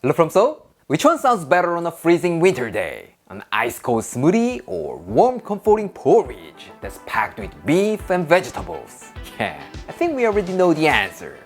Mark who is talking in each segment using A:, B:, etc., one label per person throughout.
A: Hello from Seoul. Which one sounds better on a freezing winter day? An ice-cold smoothie or warm comforting porridge that's packed with beef and vegetables? Yeah, I think we already know the answer.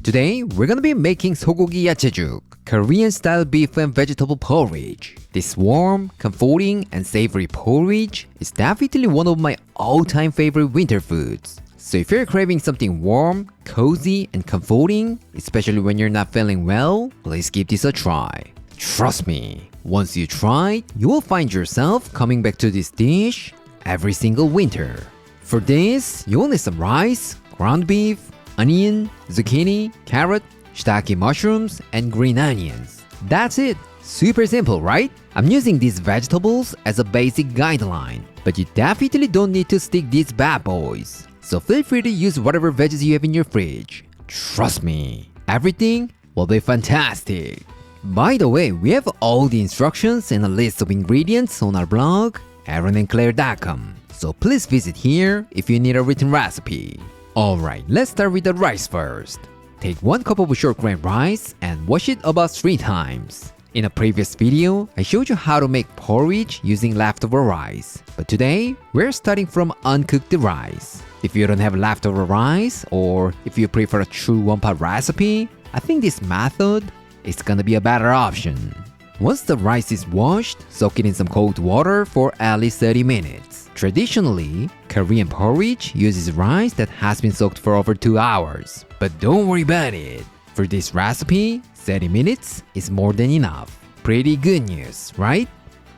A: Today, we're gonna be making Sogogi Yachejuk, Korean-style beef and vegetable porridge. This warm, comforting, and savory porridge is definitely one of my all-time favorite winter foods. So if you're craving something warm, cozy, and comforting, especially when you're not feeling well, please give this a try. Trust me, once you try it, you will find yourself coming back to this dish every single winter. For this, you will need some rice, ground beef, onion, zucchini, carrot, shiitake mushrooms, and green onions. That's it! Super simple, right? I'm using these vegetables as a basic guideline, but you definitely don't need to stick these bad boys. So feel free to use whatever veggies you have in your fridge. Trust me, everything will be fantastic. By the way, we have all the instructions and a list of ingredients on our blog, aaronandclaire.com. So please visit here if you need a written recipe. Alright, let's start with the rice first. Take 1 cup of short grain rice and wash it about 3 times. In a previous video, I showed you how to make porridge using leftover rice. But today, we're starting from uncooked rice. If you don't have leftover rice, or if you prefer a true one-pot recipe, I think this method is gonna be a better option. Once the rice is washed, soak it in some cold water for at least 30 minutes. Traditionally, Korean porridge uses rice that has been soaked for over 2 hours. But don't worry about it. For this recipe, 30 minutes is more than enough. Pretty good news, right?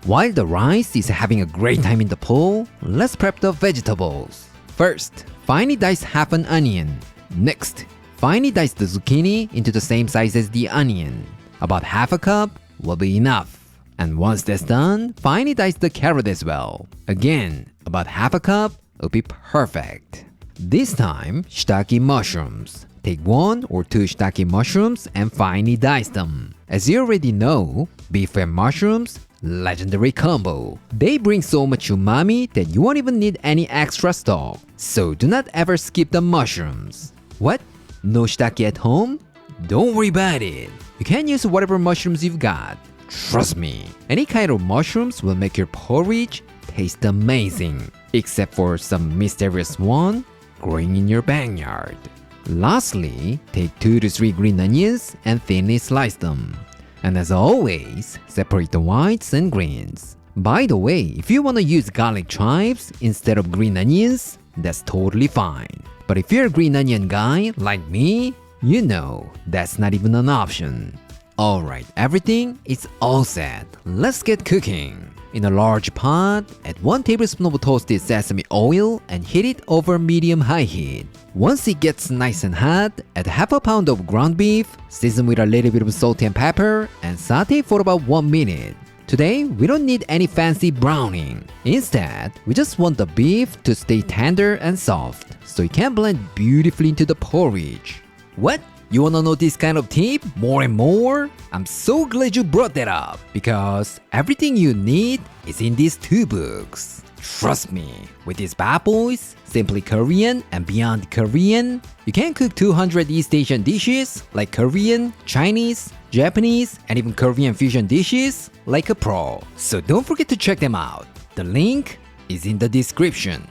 A: While the rice is having a great time in the pool, let's prep the vegetables. First, finely dice half an onion. Next, finely dice the zucchini into the same size as the onion. About half a cup will be enough. And once that's done, finely dice the carrot as well. Again, about half a cup will be perfect. This time, shiitake mushrooms. Take 1 or 2 shiitake mushrooms and finely dice them. As you already know, beef and mushrooms, legendary combo. They bring so much umami that you won't even need any extra stock. So do not ever skip the mushrooms. What? No shiitake at home? Don't worry about it. You can use whatever mushrooms you've got. Trust me, any kind of mushrooms will make your porridge taste amazing, except for some mysterious one growing in your backyard. Lastly, take 2 to 3 green onions and thinly slice them. And as always, separate the whites and greens. By the way, if you want to use garlic chives instead of green onions, that's totally fine. But if you're a green onion guy like me, you know that's not even an option. Alright, everything is all set. Let's get cooking. In a large pot, add 1 tablespoon of toasted sesame oil and heat it over medium-high heat. Once it gets nice and hot, add half a pound of ground beef, season with a little bit of salt and pepper, and saute for about 1 minute. Today, we don't need any fancy browning. Instead, we just want the beef to stay tender and soft, so it can blend beautifully into the porridge. What? You wanna know this kind of tip more and more? I'm so glad you brought that up, because everything you need is in these 2 books. Trust me, with these bad boys, Simply Korean and Beyond Korean, you can cook 200 East Asian dishes like Korean, Chinese, Japanese, and even Korean fusion dishes like a pro. So don't forget to check them out. The link is in the description.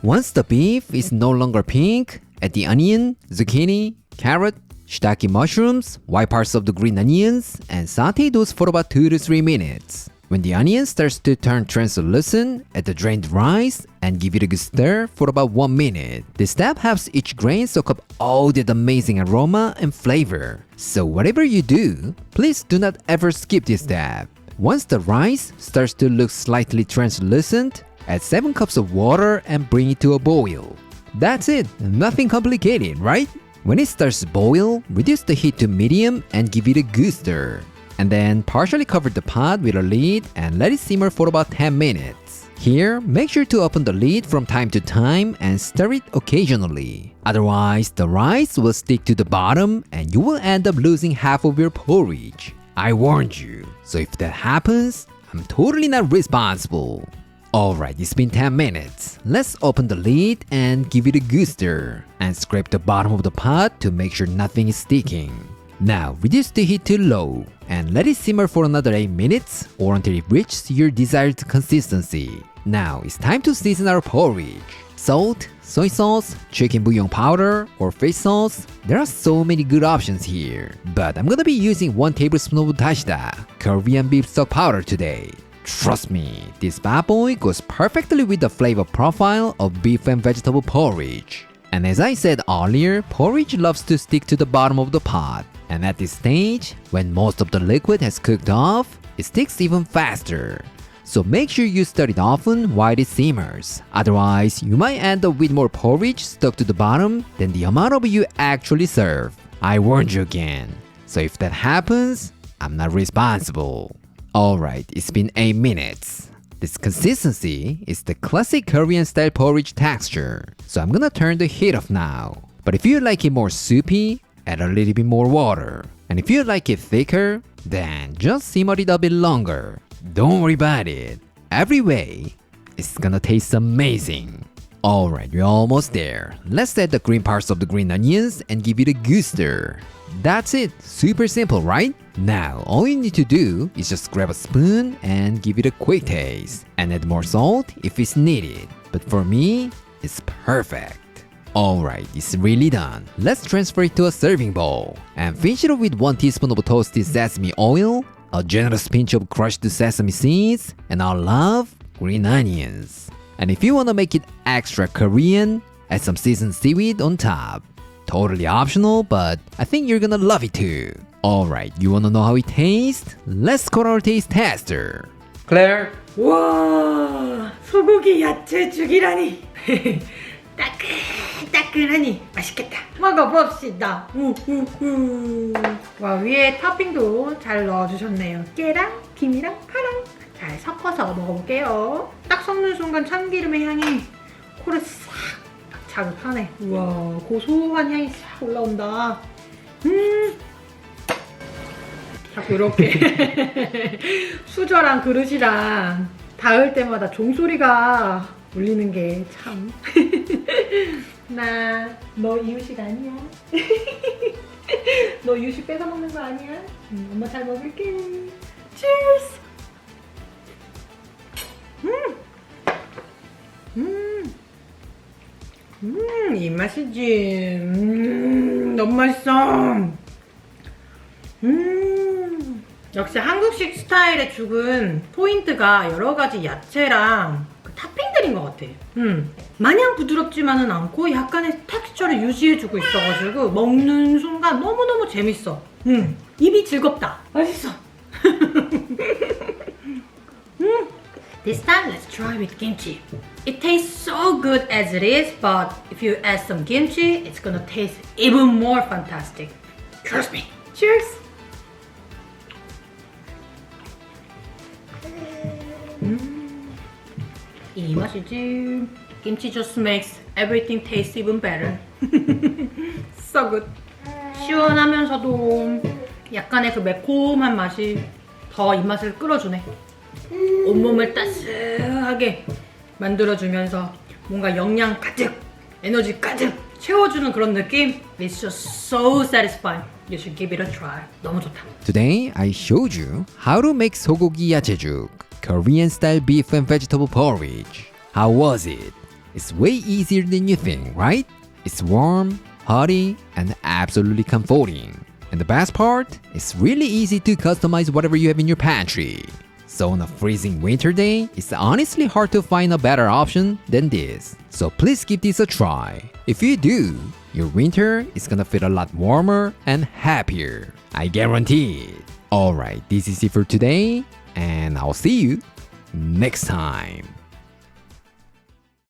A: Once the beef is no longer pink, add the onion, zucchini, carrot, shiitake mushrooms, white parts of the green onions, and saute those for about 2 to 3 minutes. When the onion starts to turn translucent, add the drained rice and give it a good stir for about 1 minute. This step helps each grain soak up all that amazing aroma and flavor. So whatever you do, please do not ever skip this step. Once the rice starts to look slightly translucent, add 7 cups of water and bring it to a boil. That's it, nothing complicated, right? When it starts to boil, reduce the heat to medium and give it a good stir. And then partially cover the pot with a lid and let it simmer for about 10 minutes. Here, make sure to open the lid from time to time and stir it occasionally. Otherwise, the rice will stick to the bottom and you will end up losing half of your porridge. I warned you, so if that happens, I'm totally not responsible. Alright, it's been 10 minutes. Let's open the lid and give it a good stir. And scrape the bottom of the pot to make sure nothing is sticking. Now, reduce the heat to low and let it simmer for another 8 minutes or until it reaches your desired consistency. Now, it's time to season our porridge. Salt, soy sauce, chicken bouillon powder, or fish sauce. There are so many good options here. But I'm gonna be using 1 tablespoon of dashda, Korean beef stock powder today. Trust me, this bad boy goes perfectly with the flavor profile of beef and vegetable porridge. And as I said earlier, porridge loves to stick to the bottom of the pot. And at this stage, when most of the liquid has cooked off, it sticks even faster. So make sure you stir it often while it simmers. Otherwise, you might end up with more porridge stuck to the bottom than the amount of you actually serve. I warned you again. So if that happens, I'm not responsible. Alright, it's been 8 minutes. This consistency is the classic Korean style porridge texture. So I'm gonna turn the heat off now. But if you like it more soupy, add a little bit more water. And if you like it thicker, then just simmer it a bit longer. Don't worry about it. Every way, it's gonna taste amazing. Alright, we're almost there. Let's add the green parts of the green onions and give it a good stir. That's it. Super simple, right? Now, all you need to do is just grab a spoon and give it a quick taste. And add more salt if it's needed. But for me, it's perfect. Alright, it's really done. Let's transfer it to a serving bowl. And finish it off with 1 teaspoon of toasted sesame oil, a generous pinch of crushed sesame seeds, and I love green onions. And if you want to make it extra Korean, add some seasoned seaweed on top. Totally optional, but I think you're gonna love it too. Alright, you wanna know how it tastes? Let's call our taste tester.
B: Claire? 와, 소고기 야채죽이라니. 따끈따끈하니 맛있겠다. 먹어봅시다. 와, 위에 토핑도 잘 넣어주셨네요. 깨랑 김이랑 파랑 잘 섞어서 먹어볼게요. 딱 섞는 순간 참기름의 향이 코를 싹 자극하네. 우와, 고소한 향이 싹 올라온다. 자꾸 이렇게 수저랑 그릇이랑 닿을 때마다 종소리가 울리는 게 참. 나 너 이유식 아니야? 너 이유식 뺏어 먹는 거 아니야? 엄마 잘 먹을게. Cheers! 이 맛이지. 너무 맛있어. 역시 한국식 스타일의 죽은 포인트가 여러가지 야채랑 그 탑핑들인 것 같아. 마냥 부드럽지만은 않고 약간의 텍스처를 유지해주고 있어가지고 먹는 순간 너무너무 재밌어. 입이 즐겁다. 맛있어. This time, let's try with kimchi. It tastes so good as it is, but if you add some kimchi, it's gonna taste even more fantastic. Trust me. Cheers! 이 맛이지. Kimchi just makes everything taste even better. So good. 시원하면서도 약간의 그 매콤한 맛이 더 입맛을 끌어주네. 온몸을 따스하게 만들어주면서 뭔가 영양 가득, 에너지 가득 채워주는 그런 느낌. It's just so satisfying. You should give it a try. 너무 좋다.
A: Today, I showed you how to make Sogogi Yachejuk, Korean style beef and vegetable porridge. How was it? It's way easier than you think, right? It's warm, hearty, and absolutely comforting. And the best part, it's really easy to customize whatever you have in your pantry. So on a freezing winter day, it's honestly hard to find a better option than this. So please give this a try. If you do, your winter is gonna feel a lot warmer and happier. I guarantee it. Alright, this is it for today, and I'll see you next time.